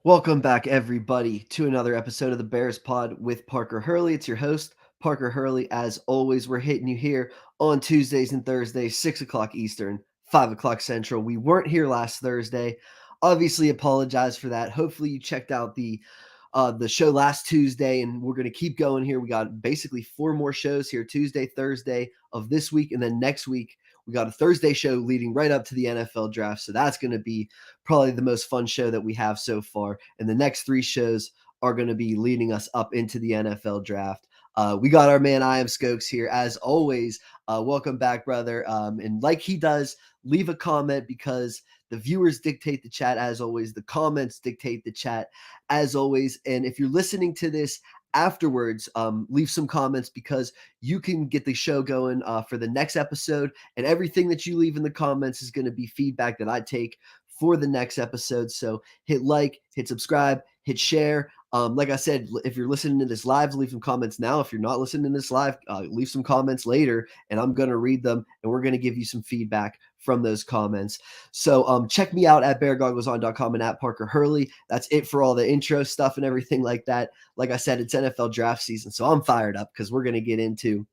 Welcome back, everybody, to another episode of the Bears Pod with Parker Hurley. It's your host, Parker Hurley. As always, we're hitting you here on Tuesdays and Thursdays, 6 o'clock Eastern, 5 o'clock Central. We weren't here last Thursday. Obviously, apologize for that. Hopefully, you checked out the show last Tuesday, and we're going to keep going here. We got basically four more shows here: Tuesday, Thursday of this week, and then next week we got a Thursday show leading right up to the NFL draft. So that's going to be probably the most fun show that we have so far. And the next three shows are going to be leading us up into the NFL draft. We got our man I am Skokes here as always. Welcome back, brother. And like he does, leave a comment because the viewers dictate the chat as always. The comments dictate the chat as always. And if you're listening to this afterwards, leave some comments because you can get the show going for the next episode. And everything that you leave in the comments is going to be feedback that I take for the next episode. So hit like, hit subscribe, hit share. Like I said, if you're listening to this live, leave some comments now. If you're not listening to this live, leave some comments later, and I'm going to read them, and we're going to give you some feedback from those comments. So check me out at beargoggleson.com and at Parker Hurley. That's it for all the intro stuff and everything like that. Like I said, it's NFL draft season, so I'm fired up because we're going to get into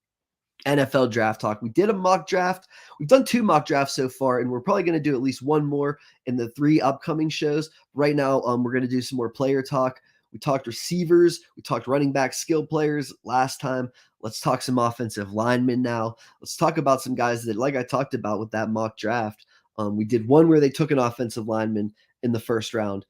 NFL draft talk. We did a mock draft. We've done two mock drafts so far, and we're probably going to do at least one more in the three upcoming shows. Right now, we're going to do some more player talk. We talked receivers. We talked running back skill players last time. Let's talk some offensive linemen now. Let's talk about some guys that, like I talked about with that mock draft, we did one where they took an offensive lineman in the first round,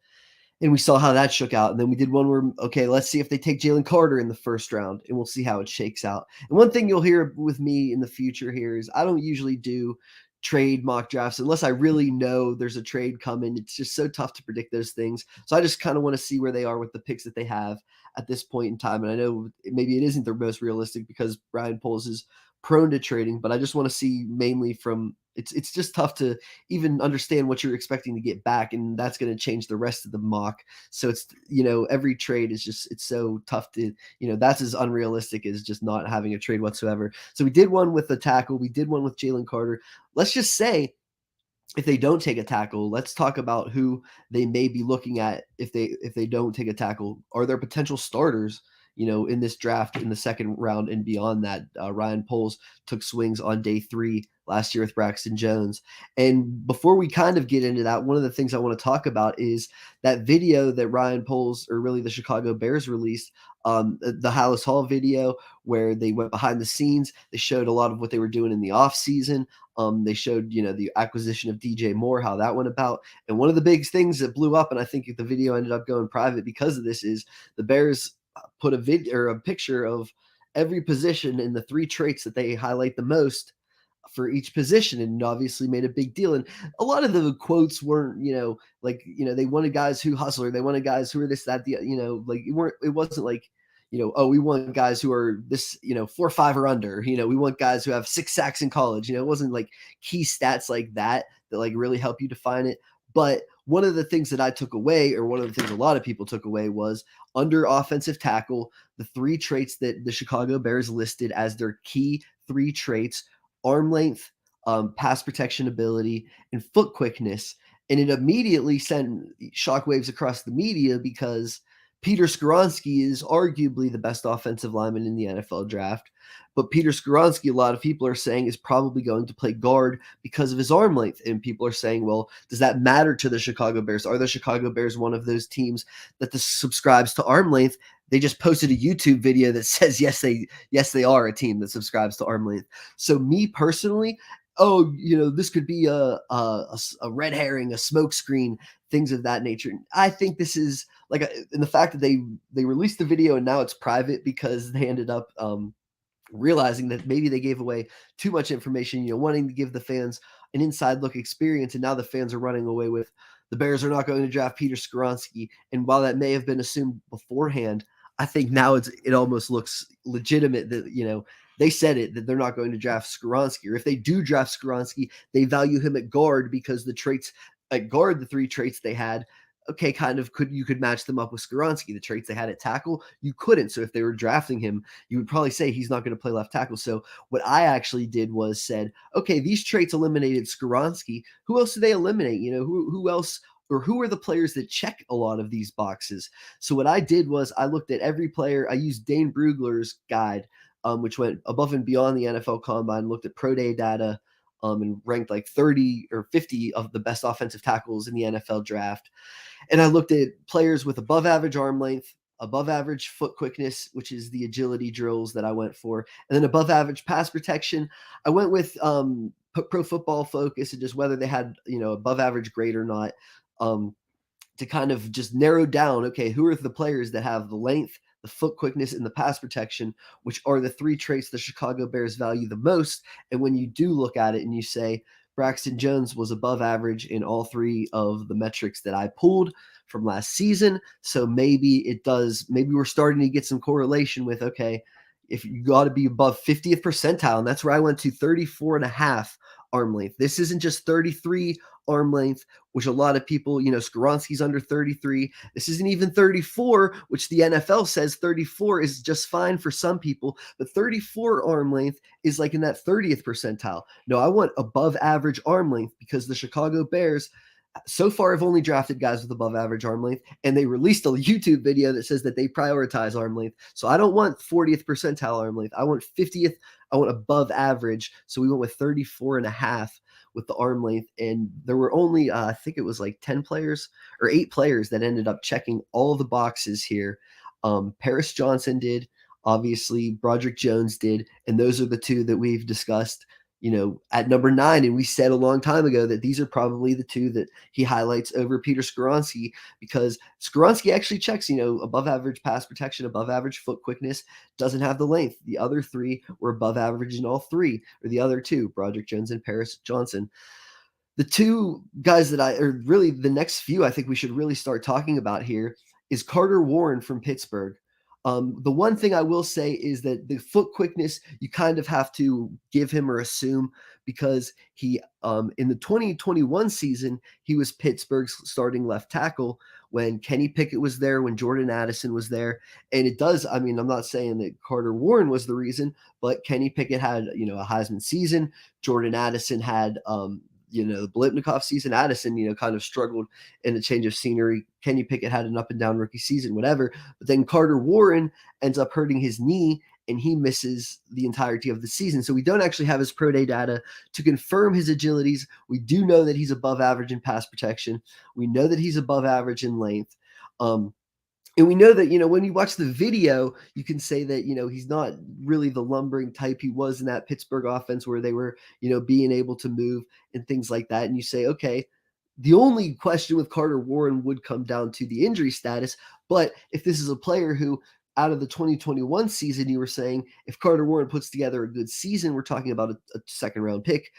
and we saw how that shook out. And then we did one where, okay, let's see if they take Jalen Carter in the first round, and we'll see how it shakes out. And one thing you'll hear with me in the future here is I don't usually do trade mock drafts unless I really know there's a trade coming. It's just so tough to predict those things. So I just kind of want to see where they are with the picks that they have at this point in time. And I know maybe it isn't their most realistic because Brian Poles is prone to trading, but I just want to see mainly from it's just tough to even understand what you're expecting to get back, and that's going to change the rest of the mock. So it's every trade is just it's so tough to that's as unrealistic as just not having a trade whatsoever. So we did one with the tackle, we did one with Jalen Carter. Let's just say if they don't take a tackle, let's talk about who they may be looking at if they don't take a tackle. Are there potential starters, in this draft in the second round and beyond that? Ryan Poles took swings on day 3 last year with Braxton Jones. And before we kind of get into that, one of the things I want to talk about is that video that Ryan Poles, or really the Chicago Bears, released, the Hallis Hall video where they went behind the scenes. They showed a lot of what they were doing in the offseason. They showed, the acquisition of DJ Moore, how that went about. And one of the big things that blew up, and I think the video ended up going private because of this, is the Bears put a video or a picture of every position and the 3 traits that they highlight the most for each position, and obviously made a big deal. And a lot of the quotes weren't, they wanted guys who hustle, or they wanted guys who are this, that, it wasn't like, oh, we want guys who are this, 4.5 or under, we want guys who have 6 sacks in college. It wasn't like key stats like that like really help you define it. But one of the things that I took away, or one of the things a lot of people took away, was under offensive tackle, the 3 traits that the Chicago Bears listed as their key 3 traits: arm length, pass protection ability, and foot quickness. And it immediately sent shockwaves across the media because Peter Skoronski is arguably the best offensive lineman in the NFL draft. But Peter Skoronski, a lot of people are saying, is probably going to play guard because of his arm length. And people are saying, well, does that matter to the Chicago Bears? Are the Chicago Bears one of those teams that subscribes to arm length? They just posted a YouTube video that says, yes, they are a team that subscribes to arm length. So me personally, this could be a red herring, a smoke screen, things of that nature. I think this is and the fact that they released the video and now it's private because they ended up realizing that maybe they gave away too much information, wanting to give the fans an inside look experience. And now the fans are running away with the Bears are not going to draft Peter Skoronski. And while that may have been assumed beforehand, I think now it almost looks legitimate that, they said it, that they're not going to draft Skoronski. Or if they do draft Skoronski, they value him at guard because the traits at guard, the 3 traits they had, okay, you could match them up with Skoronski. The traits they had at tackle, you couldn't. So if they were drafting him, you would probably say he's not going to play left tackle. So what I actually did was said, okay, these traits eliminated Skoronski. Who else do they eliminate? Who else or who are the players that check a lot of these boxes. So what I did was I looked at every player. I used Dane Brugler's guide, which went above and beyond the NFL Combine, looked at pro day data, and ranked like 30 or 50 of the best offensive tackles in the NFL draft. And I looked at players with above average arm length, above average foot quickness, which is the agility drills that I went for, and then above average pass protection. I went with Pro Football Focus and just whether they had above average grade or not. To kind of just narrow down, okay, who are the players that have the length, the foot quickness, and the pass protection, which are the three traits the Chicago Bears value the most. And when you do look at it and you say Braxton Jones was above average in all three of the metrics that I pulled from last season. So maybe we're starting to get some correlation with, okay, if you got to be above 50th percentile, and that's where I went to 34 and a half arm length. This isn't just 33 arm length, which a lot of people, Skoronski's under 33. This isn't even 34, which the NFL says 34 is just fine for some people, but 34 arm length is like in that 30th percentile. No, I want above average arm length because the Chicago Bears so far have only drafted guys with above average arm length, and they released a YouTube video that says that they prioritize arm length. So I don't want 40th percentile arm length. I want 50th. I want above average. So we went with 34 and a half with the arm length. And there were only, I think it was like 10 players or 8 players that ended up checking all the boxes here. Paris Johnson did, obviously, Broderick Jones did. And those are the two that we've discussed at number 9. And we said a long time ago that these are probably the two that he highlights over Peter Skoronski, because Skoronski actually checks, above average pass protection, above average foot quickness, doesn't have the length. The other 3 were above average in all 3, or the other 2, Broderick Jones and Paris Johnson. The 2 guys or really the next few I think we should really start talking about here is Carter Warren from Pittsburgh. The one thing I will say is that the foot quickness, you kind of have to give him or assume, because he, in the 2021 season, he was Pittsburgh's starting left tackle when Kenny Pickett was there, when Jordan Addison was there. And I'm not saying that Carter Warren was the reason, but Kenny Pickett had, a Heisman season. Jordan Addison had, the Blitnikoff season. Addison, kind of struggled in a change of scenery. Kenny Pickett had an up and down rookie season, whatever. But then Carter Warren ends up hurting his knee and he misses the entirety of the season. So we don't actually have his pro day data to confirm his agilities. We do know that he's above average in pass protection. We know that he's above average in length. And we know that, when you watch the video, you can say that, he's not really the lumbering type he was in that Pittsburgh offense where they were, being able to move and things like that. And you say, okay, the only question with Carter Warren would come down to the injury status. But if this is a player who, out of the 2021 season, you were saying if Carter Warren puts together a good season, we're talking about a second round pick.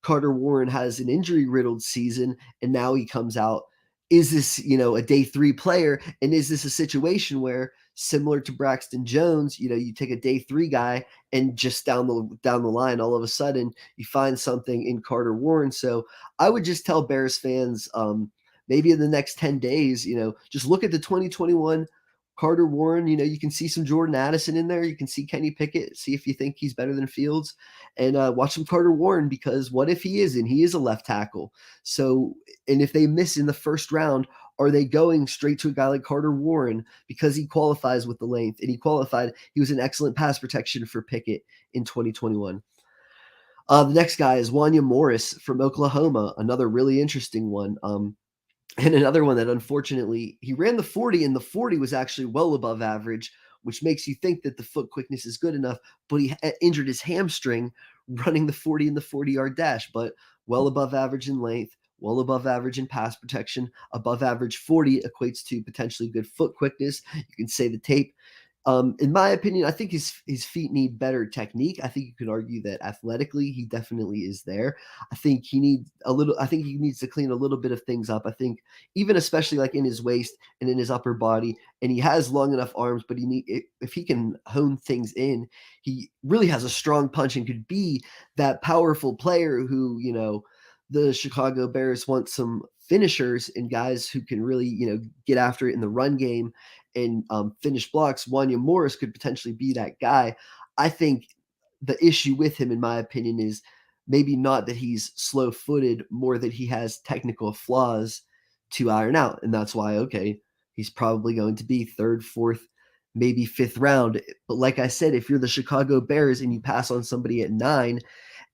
Carter Warren has an injury riddled season, and now he comes out. Is this, a day 3 player? And is this a situation where, similar to Braxton Jones, you take a day 3 guy and just down the line, all of a sudden you find something in Carter Warren? So I would just tell Bears fans, maybe in the next 10 days, just look at the 2021 Carter Warren. You can see some Jordan Addison in there. You can see Kenny Pickett, see if you think he's better than Fields, and watch some Carter Warren, because what if he isn't? He is a left tackle. So, and if they miss in the first round, are they going straight to a guy like Carter Warren because he qualifies with the length, and he was an excellent pass protection for Pickett in 2021. The next guy is Wanya Morris from Oklahoma, another really interesting one. And another one that, unfortunately, he ran the 40, and the 40 was actually well above average, which makes you think that the foot quickness is good enough, but he injured his hamstring running the 40 in the 40-yard dash. But well above average in length, well above average in pass protection, above average 40 equates to potentially good foot quickness. You can say the tape. In my opinion, I think his feet need better technique. I think you could argue that athletically, he definitely is there. I think he needs to clean a little bit of things up. I think even especially like in his waist and in his upper body, and he has long enough arms, but if he can hone things in, he really has a strong punch and could be that powerful player who, the Chicago Bears want some finishers and guys who can really, get after it in the run game and finish blocks. Wanya Morris could potentially be that guy. I think the issue with him, in my opinion, is maybe not that he's slow-footed, more that he has technical flaws to iron out. And that's why, okay, he's probably going to be third, fourth, maybe fifth round. But like I said, if you're the Chicago Bears and you pass on somebody at 9,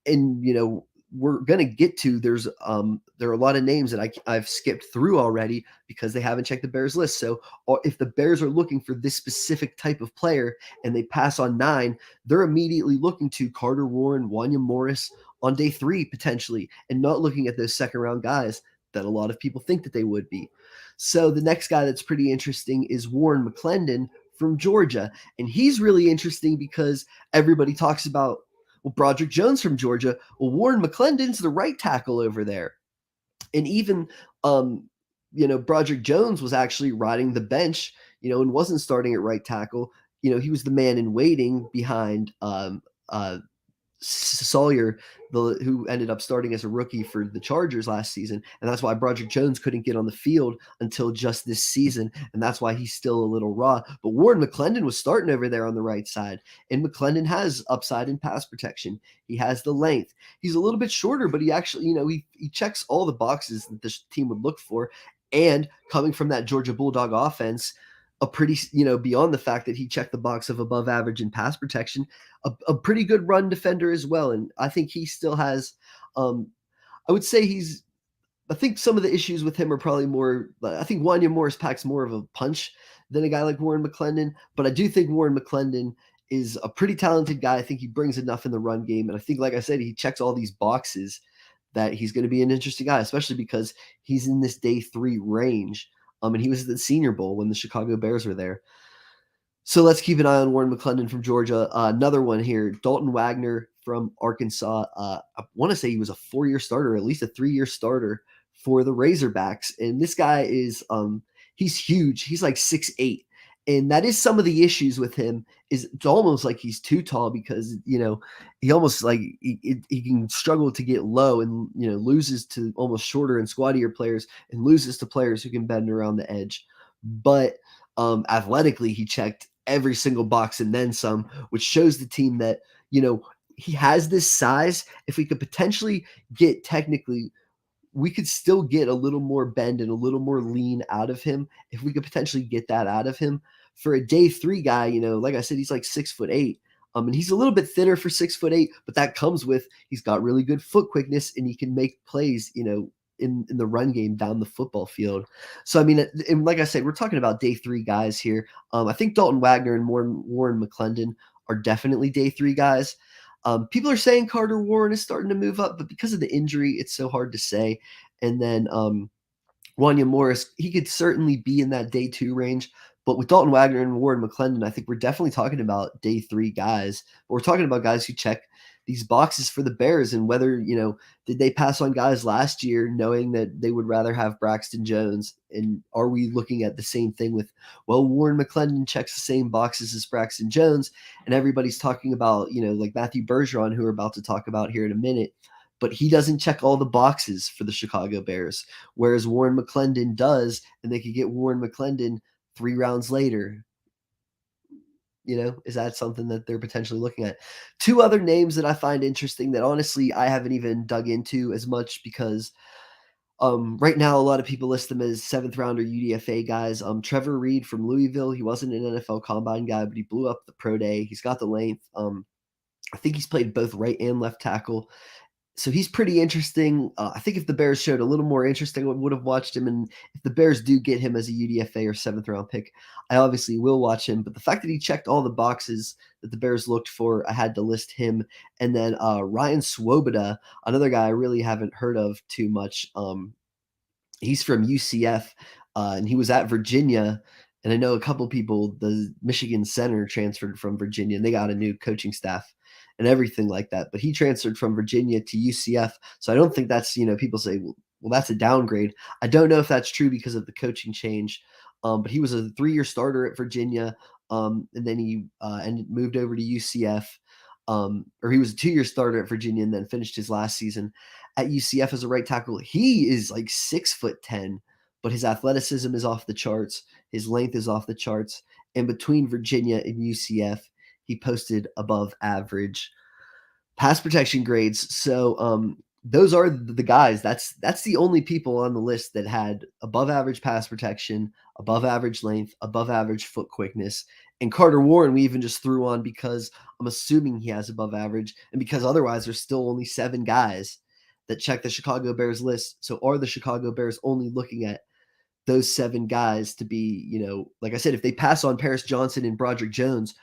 and we're gonna get to there are a lot of names that I've skipped through already because they haven't checked the Bears list. So if the Bears are looking for this specific type of player and they pass on 9, they're immediately looking to Carter Warren, Wanya Morris on day 3 potentially, and not looking at those second round guys that a lot of people think that they would be. So the next guy that's pretty interesting is Warren McClendon from Georgia, and he's really interesting because everybody talks about, well, Broderick Jones from Georgia. Well, Warren McClendon's the right tackle over there. And even, Broderick Jones was actually riding the bench, and wasn't starting at right tackle. He was the man in waiting behind Sawyer, who ended up starting as a rookie for the Chargers last season, and that's why Broderick Jones couldn't get on the field until just this season, and that's why he's still a little raw. But Warren McClendon was starting over there on the right side, and McClendon has upside in pass protection. He has the length. He's a little bit shorter, but he actually, he checks all the boxes that this team would look for. And coming from that Georgia Bulldog offense, a pretty, beyond the fact that he checked the box of above average in pass protection, a pretty good run defender as well. And I think he still has, I would say I think some of the issues with him are probably more, I think Wanya Morris packs more of a punch than a guy like Warren McClendon. But I do think Warren McClendon is a pretty talented guy. I think he brings enough in the run game. And I think, like I said, he checks all these boxes that he's going to be an interesting guy, especially because he's in this day 3 range. And he was at the Senior Bowl when the Chicago Bears were there. So let's keep an eye on Warren McClendon from Georgia. Another one here, Dalton Wagner from Arkansas. I want to say he was a 4-year starter, or at least a 3-year starter for the Razorbacks. And this guy is, he's huge. He's like 6'8". And that is some of the issues with him. Is it's almost like he's too tall because, he almost like he can struggle to get low and, loses to almost shorter and squattier players and loses to players who can bend around the edge. But athletically, he checked every single box and then some, which shows the team that, he has this size. If we could potentially get technically, we could still get a little more bend and a little more lean out of him if we could potentially get that out of him. For a day 3 guy, like I said, he's like 6'8". And he's a little bit thinner for 6'8", but that comes with he's got really good foot quickness and he can make plays, in the run game down the football field. So, I mean, and like I said, we're talking about day 3 guys here. I think Dalton Wagner and Warren McClendon are definitely day 3 guys. People are saying Carter Warren is starting to move up, but because of the injury, it's so hard to say. And then Wanya Morris, he could certainly be in that day 2 range. But with Dalton Wagner and Warren McClendon, I think we're definitely talking about day 3 guys. But we're talking about guys who check these boxes for the Bears, and whether, did they pass on guys last year knowing that they would rather have Braxton Jones? And are we looking at the same thing with, well, Warren McClendon checks the same boxes as Braxton Jones, and everybody's talking about, like Matthew Bergeron, who we're about to talk about here in a minute, but he doesn't check all the boxes for the Chicago Bears, whereas Warren McClendon does, and they could get Warren McClendon 3 rounds later. Is that something that they're potentially looking at? 2 other names that I find interesting that honestly I haven't even dug into as much because right now a lot of people list them as 7th rounder UDFA guys. Trevor Reed from Louisville, he wasn't an NFL Combine guy, but he blew up the pro day. He's got the length. I think he's played both right and left tackle. So he's pretty interesting. I think if the Bears showed a little more interest, I would have watched him. And if the Bears do get him as a UDFA or 7th round pick, I obviously will watch him. But the fact that he checked all the boxes that the Bears looked for, I had to list him. And then Ryan Swoboda, another guy I really haven't heard of too much. He's from UCF, and he was at Virginia. And I know a couple people, the Michigan center transferred from Virginia, and they got a new coaching staff and everything like that. But he transferred from Virginia to UCF. So I don't think that's, people say, well, that's a downgrade. I don't know if that's true because of the coaching change. But he was a 3-year starter at Virginia. And then he moved over to UCF. Or he was a 2-year starter at Virginia and then finished his last season at UCF as a right tackle. He is like 6'10", but his athleticism is off the charts. His length is off the charts. And between Virginia and UCF, he posted above average pass protection grades. So those are the guys. That's the only people on the list that had above average pass protection, above average length, above average foot quickness. And Carter Warren, we even just threw on because I'm assuming he has above average, and because otherwise there's still only 7 guys that check the Chicago Bears list. So are the Chicago Bears only looking at those 7 guys to be, like I said, if they pass on Paris Johnson and Broderick Jones,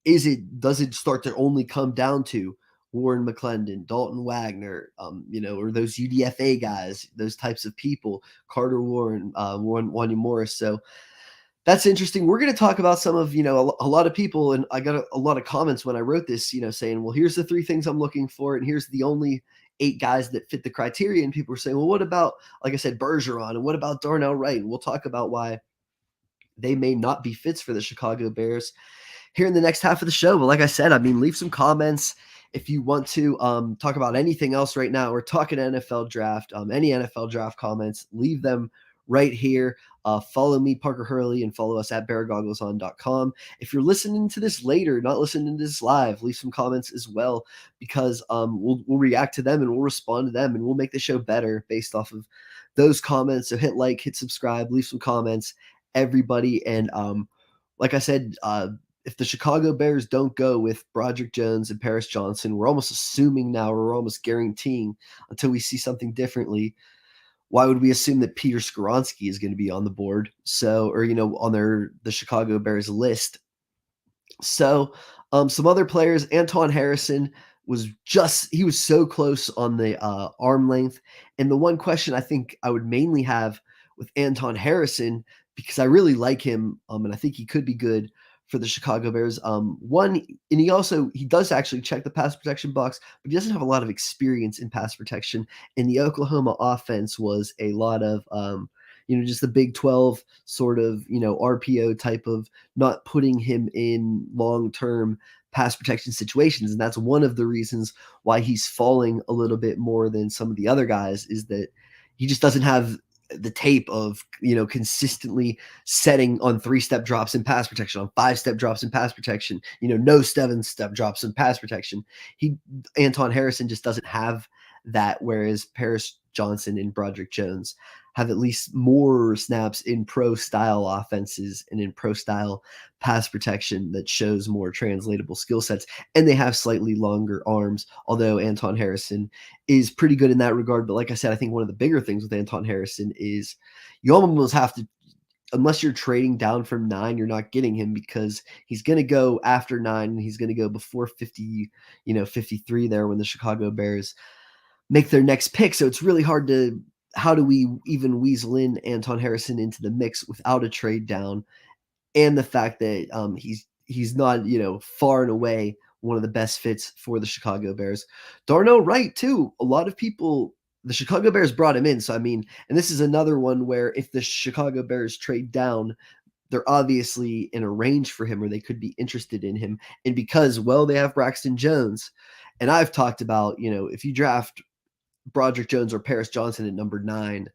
does it start to only come down to Warren McClendon, Dalton Wagner, or those UDFA guys, those types of people, Carter Warren, Warren Wanya Morris. So that's interesting. We're going to talk about some of, a lot of people, and I got a lot of comments when I wrote this, saying, well, here's the 3 things I'm looking for, and here's the only 8 guys that fit the criteria. And people were saying, well, what about, like I said, Bergeron, and what about Darnell Wright? And we'll talk about why they may not be fits for the Chicago Bears here in the next half of the show. But like I said, leave some comments if you want to talk about anything else right now. We're talking NFL draft. Any NFL draft comments, leave them right here. Follow me, Parker Hurley, and follow us at beargoggleson.com. If you're listening to this later, not listening to this live, leave some comments as well, because we'll react to them and we'll respond to them, and we'll make the show better based off of those comments. So hit like, hit subscribe, leave some comments, everybody. And like I said, if the Chicago Bears don't go with Broderick Jones and Paris Johnson, we're almost assuming now, we're almost guaranteeing until we see something differently. Why would we assume that Peter Skoronski is going to be on the board? So, or, on the Chicago Bears list. So, some other players, Anton Harrison he was so close on the arm length. And the one question I think I would mainly have with Anton Harrison, because I really like him, and I think he could be good for the Chicago Bears. One, and he does actually check the pass protection box, but he doesn't have a lot of experience in pass protection. And the Oklahoma offense was a lot of, just the Big 12 sort of, RPO type of, not putting him in long-term pass protection situations. And that's one of the reasons why he's falling a little bit more than some of the other guys, is that he just doesn't have the tape of, consistently setting on 3-step drops in pass protection, on 5-step drops in pass protection, no 7-step drops in pass protection. Anton Harrison just doesn't have that, whereas Paris Johnson and Broderick Jones have at least more snaps in pro style offenses and in pro style pass protection that shows more translatable skill sets, and they have slightly longer arms, although Anton Harrison is pretty good in that regard. But like I said, I think one of the bigger things with Anton Harrison is you almost have to, unless you're trading down from 9, you're not getting him, because he's going to go after 9 and he's going to go before 50, 53 there when the Chicago Bears make their next pick. So it's really hard to, how do we even weasel in Anton Harrison into the mix without a trade down? And the fact that he's not, far and away one of the best fits for the Chicago Bears. Darnell Wright too. A lot of people, the Chicago Bears brought him in. So, and this is another one where if the Chicago Bears trade down, they're obviously in a range for him, or they could be interested in him. And because, well, they have Braxton Jones. And I've talked about, if you draft Broderick Jones or Paris Johnson at number 9,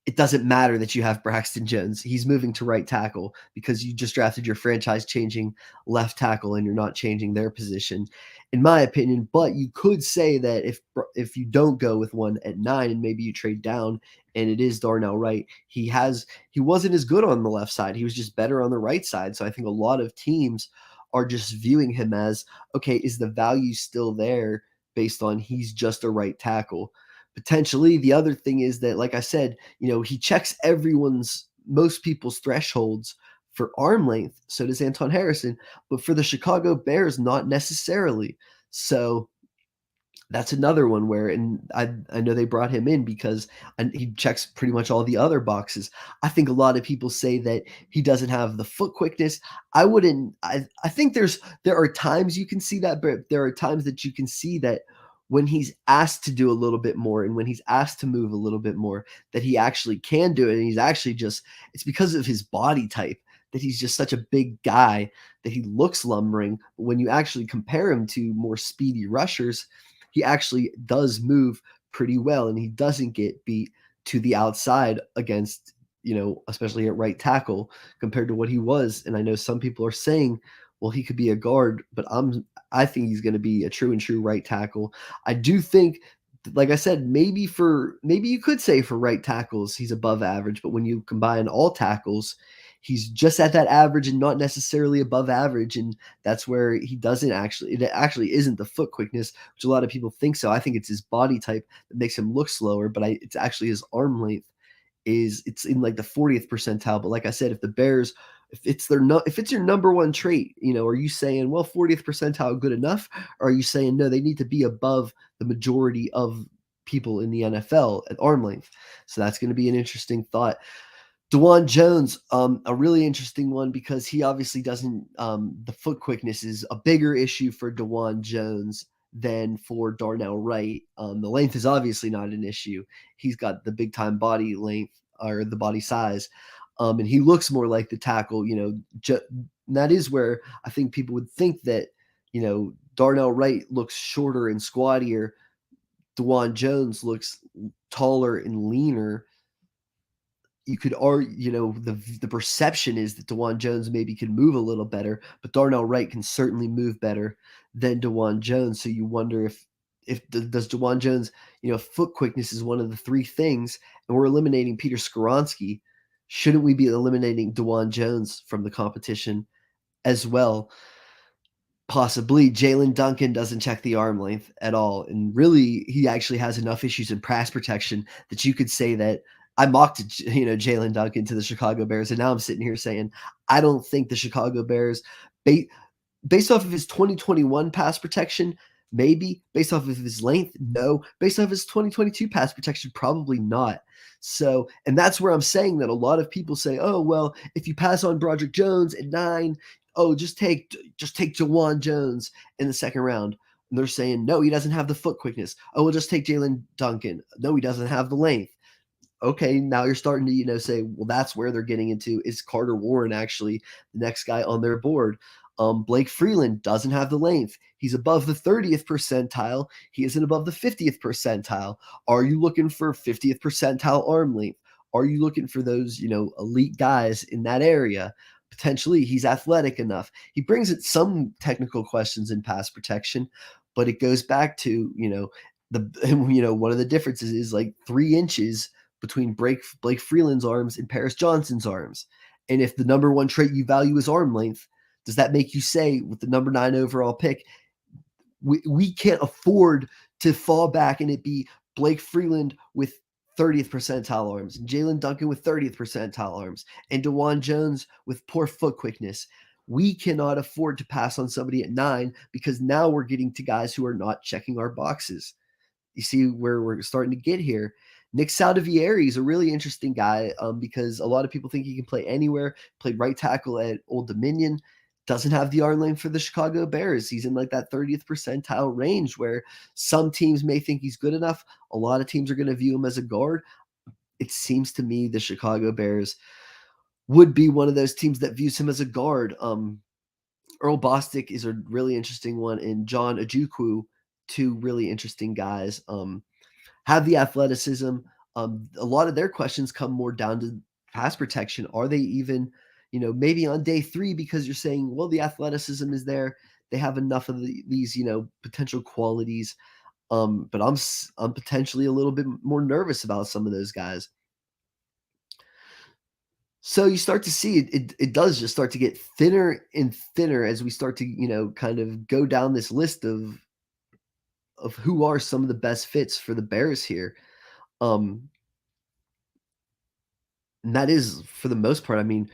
it doesn't matter that you have Braxton Jones. He's moving to right tackle because you just drafted your franchise-changing left tackle and you're not changing their position, in my opinion. But you could say that if you don't go with one at 9 and maybe you trade down and it is Darnell Wright, he wasn't as good on the left side. He was just better on the right side. So I think a lot of teams are just viewing him as, okay, is the value still there based on he's just a right tackle? Potentially. The other thing is that, like I said, he checks most people's thresholds for arm length. So does Anton Harrison, but for the Chicago Bears, not necessarily. So that's another one where, and I know they brought him in because he checks pretty much all the other boxes. I think a lot of people say that he doesn't have the foot quickness. I wouldn't. I think there are times you can see that, but there are times that you can see that when he's asked to do a little bit more and when he's asked to move a little bit more, that he actually can do it. And he's actually it's because of his body type that he's just such a big guy that he looks lumbering. But when you actually compare him to more speedy rushers, he actually does move pretty well, and he doesn't get beat to the outside against, especially at right tackle, compared to what he was. And I know some people are saying, well, he could be a guard, but I think he's going to be a true right tackle. I do think like I said, maybe you could say for right tackles he's above average, but when you combine all tackles, he's just at that average and not necessarily above average. And that's where he doesn't actually it actually isn't the foot quickness, which a lot of people think so. I think it's his body type that makes him look slower, but it's actually his arm length it's in like the 40th percentile. But like I said, if the Bears, if it's your number one trait, are you saying, well, 40th percentile good enough? Or are you saying no, they need to be above the majority of people in the NFL at arm length? So that's going to be an interesting thought. Dewan Jones, a really interesting one because he obviously doesn't. The foot quickness is a bigger issue for Dewan Jones than for Darnell Wright. The length is obviously not an issue. He's got the big time body length or the body size, and he looks more like the tackle. That is where I think people would think that Darnell Wright looks shorter and squattier. Dewan Jones looks taller and leaner. You could argue, the perception is that Dewan Jones maybe can move a little better, but Darnell Wright can certainly move better than Dewan Jones. So you wonder if does Dewan Jones, foot quickness is one of the three things, and we're eliminating Peter Skoronski. Shouldn't we be eliminating Dewan Jones from the competition as well? Possibly. Jalen Duncan doesn't check the arm length at all. And really, he actually has enough issues in pass protection that you could say that I mocked, Jalen Duncan to the Chicago Bears. And now I'm sitting here saying, I don't think the Chicago Bears, based off of his 2021 pass protection, maybe. Based off of his length, no. Based off his 2022 pass protection, probably not. So, and that's where I'm saying that a lot of people say, oh, well, if you pass on Broderick Jones at 9, oh, just take Jawan Jones in the second round. And they're saying, no, he doesn't have the foot quickness. Oh, we'll just take Jalen Duncan. No, he doesn't have the length. Okay, now you're starting to, say, well, that's where they're getting into. Is Carter Warren actually the next guy on their board? Blake Freeland doesn't have the length. He's above the 30th percentile. He isn't above the 50th percentile. Are you looking for 50th percentile arm length? Are you looking for those, elite guys in that area? Potentially, he's athletic enough. He brings it some technical questions in pass protection, but it goes back to, one of the differences is like 3 inches between Blake Freeland's arms and Paris Johnson's arms. And if the number one trait you value is arm length, does that make you say with the number 9 overall pick, we can't afford to fall back and it be Blake Freeland with 30th percentile arms and Jalen Duncan with 30th percentile arms and Dewan Jones with poor foot quickness? We cannot afford to pass on somebody at 9 because now we're getting to guys who are not checking our boxes. You see where we're starting to get here. Nick Saldivieri is a really interesting guy because a lot of people think he can play anywhere. Played right tackle at Old Dominion. Doesn't have the arm length for the Chicago Bears. He's in like that 30th percentile range where some teams may think he's good enough. A lot of teams are going to view him as a guard. It seems to me the Chicago Bears would be one of those teams that views him as a guard. Earl Bostic is a really interesting one, and John Ojukwu, two really interesting guys. Have the athleticism. A lot of their questions come more down to pass protection. Are they even, maybe on day 3 because you're saying, well, the athleticism is there. They have enough of these, potential qualities. But I'm potentially a little bit more nervous about some of those guys. So you start to see it does just start to get thinner and thinner as we start to, kind of go down this list of who are some of the best fits for the Bears here. And that is for the most part. I mean,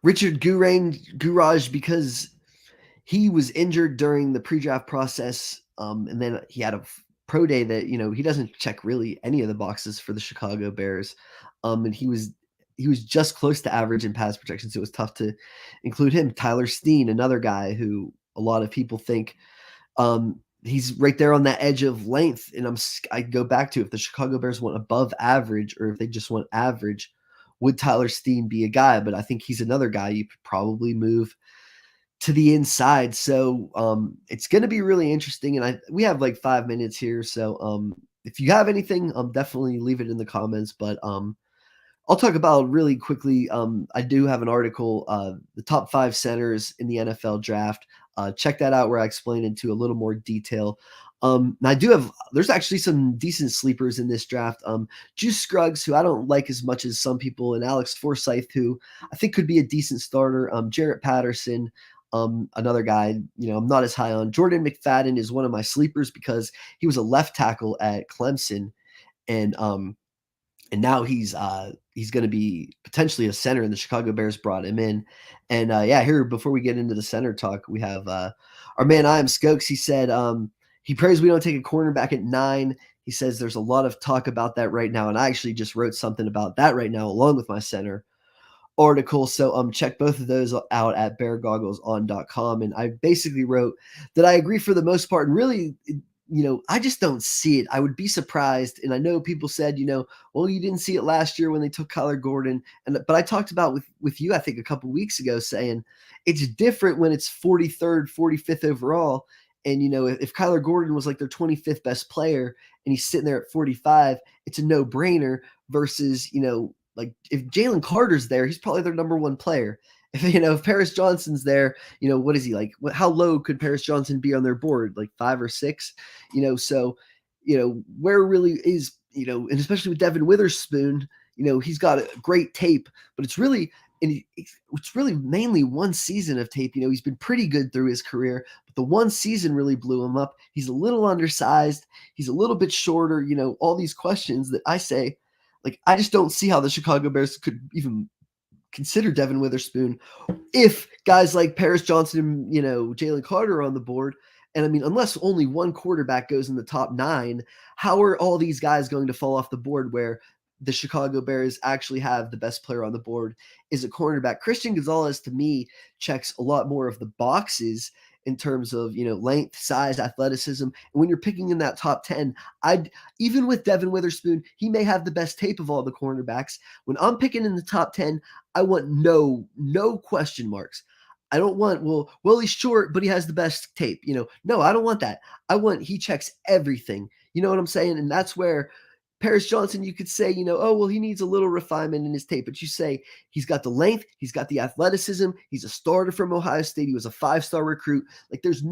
Richard Gourage, because he was injured during the pre-draft process, and then he had a pro day that he doesn't check really any of the boxes for the Chicago Bears, and he was just close to average in pass protection, so it was tough to include him. Tyler Steen, another guy who a lot of people think he's right there on that edge of length, and I go back to if the Chicago Bears want above average or if they just want average, would Tyler Steen be a guy? But I think he's another guy you could probably move to the inside. So it's going to be really interesting. And we have like 5 minutes here. So if you have anything, definitely leave it in the comments. But I'll talk about really quickly. I do have an article, the top 5 centers in the NFL draft. Check that out where I explain into a little more detail. And I do have there's actually some decent sleepers in this draft. Juice Scruggs, who I don't like as much as some people, and Alex Forsyth, who I think could be a decent starter. Jarrett Patterson, another guy, I'm not as high on. Jordan McFadden is one of my sleepers because he was a left tackle at Clemson, and now he's going to be potentially a center, and the Chicago Bears brought him in. And yeah, here before we get into the center talk, we have our man I am Skokes. He said he prays we don't take a cornerback at 9. He says there's a lot of talk about that right now, and I actually just wrote something about that right now along with my center article. So check both of those out at beargoggleson.com. And I basically wrote that I agree for the most part, and really, I just don't see it. I would be surprised. And I know people said, well, you didn't see it last year when they took Kyler Gordon. But I talked about with you, I think a couple weeks ago, saying it's different when it's 43rd, 45th overall. And, if Kyler Gordon was like their 25th best player and he's sitting there at 45, it's a no brainer versus, like if Jalen Carter's there, he's probably their number one player. If Paris Johnson's there, what is he like? How low could Paris Johnson be on their board? Like 5 or 6, So, where really is, and especially with Devin Witherspoon, he's got a great tape, but it's really mainly one season of tape. He's been pretty good through his career, but the one season really blew him up. He's a little undersized. He's a little bit shorter. All these questions that I say, like, I just don't see how the Chicago Bears could even consider Devin Witherspoon if guys like Paris Johnson and, Jalen Carter are on the board. And I mean, unless only one quarterback goes in the top 9, how are all these guys going to fall off the board where the Chicago Bears actually have the best player on the board is a cornerback? Christian Gonzalez, to me, checks a lot more of the boxes in terms of, length, size, athleticism. And when you're picking in that top 10, even with Devin Witherspoon, he may have the best tape of all the cornerbacks. When I'm picking in the top 10, I want no question marks. I don't want, well, he's short, but he has the best tape. No, I don't want that. I want he checks everything. You know what I'm saying? And that's where Paris Johnson, you could say, oh, well, he needs a little refinement in his tape. But you say he's got the length, he's got the athleticism, he's a starter from Ohio State, he was a 5-star recruit. Like there's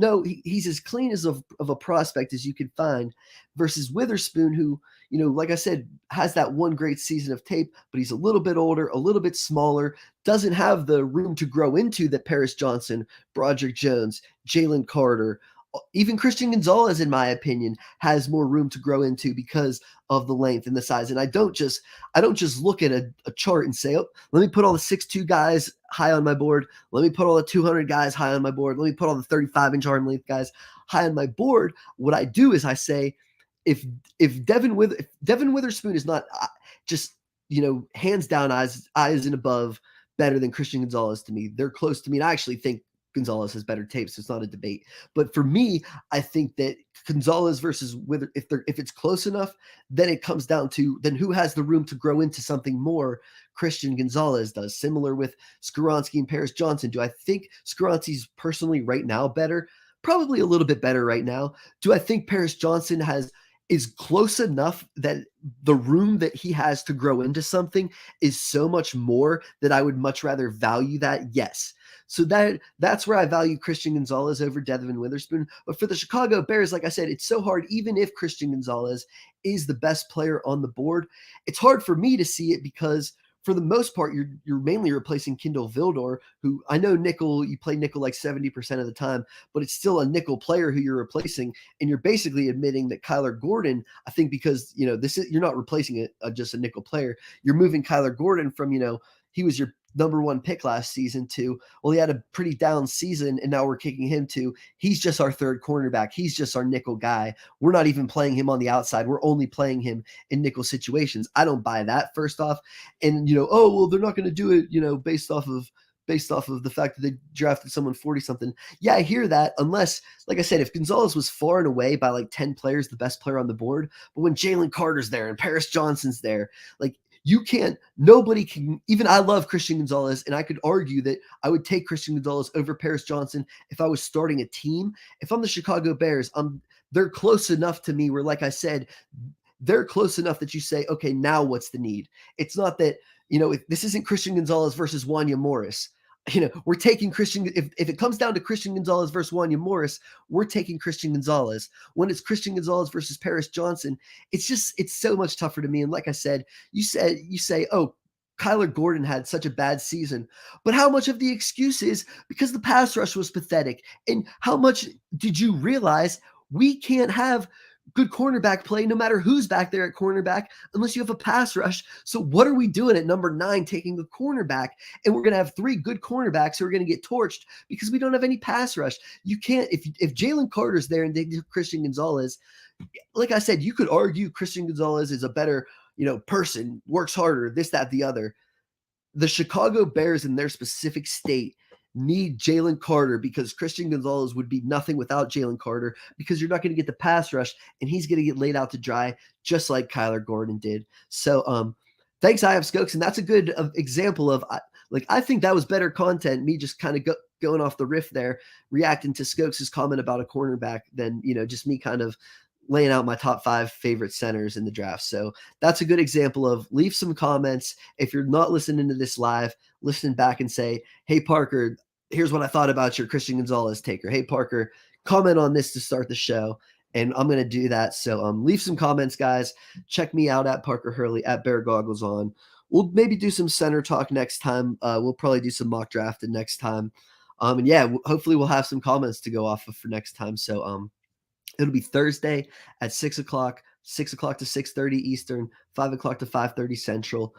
he's as clean as of a prospect as you can find versus Witherspoon, who, like I said, has that one great season of tape, but he's a little bit older, a little bit smaller, doesn't have the room to grow into that Paris Johnson, Broderick Jones, Jalen Carter, even Christian Gonzalez, in my opinion, has more room to grow into because of the length and the size. And I don't just look at a chart and say, oh, let me put all the 6'2" guys high on my board. Let me put all the 200 guys high on my board. Let me put all the 35-inch arm length guys high on my board. What I do is I say, if Devin Witherspoon is not just, hands down eyes and above better than Christian Gonzalez to me, they're close to me. And I actually think Gonzalez has better tape, so it's not a debate. But for me, I think that Gonzalez versus if it's close enough, then it comes down to then who has the room to grow into something more. Christian Gonzalez does. Similar with Skoronski and Paris Johnson. Do I think Skoronski's personally right now better? Probably a little bit better right now. Do I think Paris Johnson is close enough that the room that he has to grow into something is so much more that I would much rather value that? Yes. So that's where I value Christian Gonzalez over Devin Witherspoon. But for the Chicago Bears, like I said, it's so hard. Even if Christian Gonzalez is the best player on the board, it's hard for me to see it because for the most part, you're mainly replacing Kindle Vildor, who I know you play nickel like 70% of the time, but it's still a nickel player who you're replacing. And you're basically admitting that Kyler Gordon, I think because, you're not replacing just a nickel player. You're moving Kyler Gordon from, he was your number 1 pick last season to, well, he had a pretty down season and now we're kicking him to, he's just our 3rd cornerback. He's just our nickel guy. We're not even playing him on the outside. We're only playing him in nickel situations. I don't buy that, first off. And, oh, well, they're not going to do it, based off of the fact that they drafted someone 40 something. Yeah, I hear that. Unless, like I said, if Gonzalez was far and away by like 10 players, the best player on the board, but when Jalen Carter's there and Paris Johnson's there, like, nobody can, even I love Christian Gonzalez, and I could argue that I would take Christian Gonzalez over Paris Johnson if I was starting a team. If I'm the Chicago Bears, they're close enough to me where, like I said, they're close enough that you say, okay, now what's the need? It's not that, this isn't Christian Gonzalez versus Wanya Morris. we're taking Christian. If it comes down to Christian Gonzalez versus Wanya Morris, we're taking Christian Gonzalez. When it's Christian Gonzalez versus Paris Johnson, it's so much tougher to me. And like I said, you say, oh, Kyler Gordon had such a bad season, but how much of the excuse is because the pass rush was pathetic? And how much did you realize we can't have good cornerback play no matter who's back there at cornerback unless you have a pass rush? So what are we doing at number 9 taking a cornerback? And we're going to have 3 good cornerbacks who are going to get torched because we don't have any pass rush. You can't, if Jalen Carter's there and they do Christian Gonzalez, like I said, you could argue Christian Gonzalez is a better, person, works harder, this, that, the other. The Chicago Bears in their specific state need Jalen Carter because Christian Gonzalez would be nothing without Jalen Carter because you're not going to get the pass rush and he's going to get laid out to dry just like Kyler Gordon did. So thanks, I have Skokes, and that's a good example of I think that was better content. Me just kind of going off the riff there, reacting to Skokes' comment about a cornerback than just me kind of laying out my top 5 favorite centers in the draft. So that's a good example of leave some comments. If you're not listening to this live, listen back and say, hey, Parker, here's what I thought about your Christian Gonzalez taker. Hey, Parker, comment on this to start the show. And I'm going to do that. So leave some comments, guys. Check me out at Parker Hurley, at Bear Goggles On. We'll maybe do some center talk next time. We'll probably do some mock drafting next time. And yeah, hopefully we'll have some comments to go off of for next time. So it'll be Thursday at 6 o'clock, 6 o'clock to 6:30 Eastern, 5 o'clock to 5:30 Central.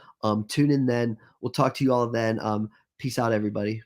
Tune in then. We'll talk to you all then. Peace out, everybody.